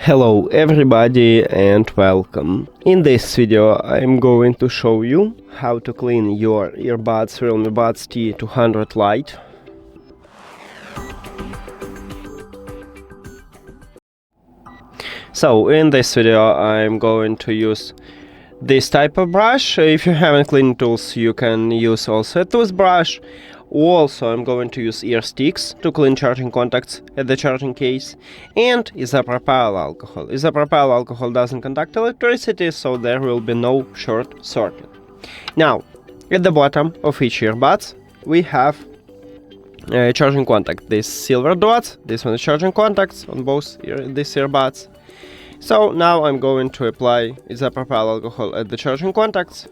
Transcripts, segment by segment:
Hello everybody and welcome. In this video I'm going to show you how to clean your earbuds REALME Buds T200 Lite. So in this video I'm going to use this type of brush. If you haven't cleaning tools you can use also a toothbrush. Also, I'm going to use ear sticks to clean charging contacts at the charging case, and isopropyl alcohol. Isopropyl alcohol doesn't conduct electricity, so there will be no short circuit. Now, at the bottom of each earbuds, we have a charging contact. These silver dots, this one is charging contacts on both these earbuds. So now I'm going to apply isopropyl alcohol at the charging contacts.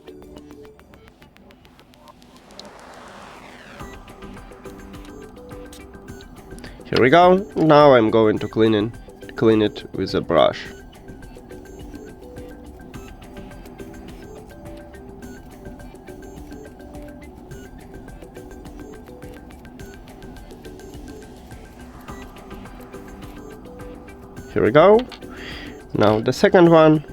Here we go. Now I'm going to clean it with a brush. Here we go. Now the second one.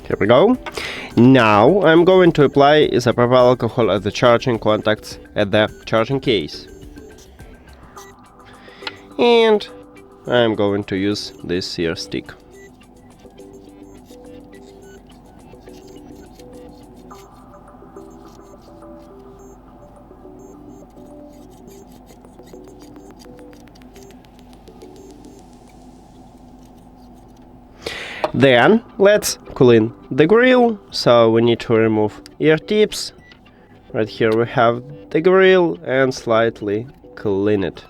Here we go. Now I'm going to apply isopropyl alcohol at the charging contacts at the charging case. And I'm going to use this ear stick. Then let's clean the grill. So we need to remove ear tips. Right here we have the grill and slightly clean it.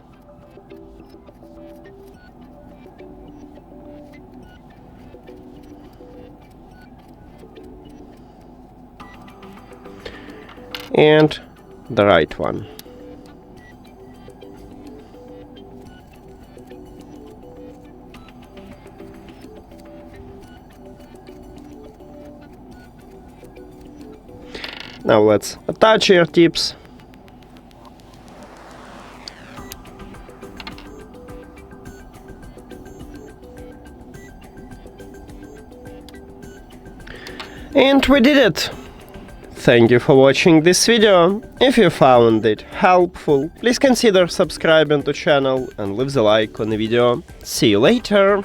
And the right one. Now let's attach ear tips. And we did it! Thank you for watching this video. If you found it helpful, please consider subscribing to the channel and leave the like on the video. See you later!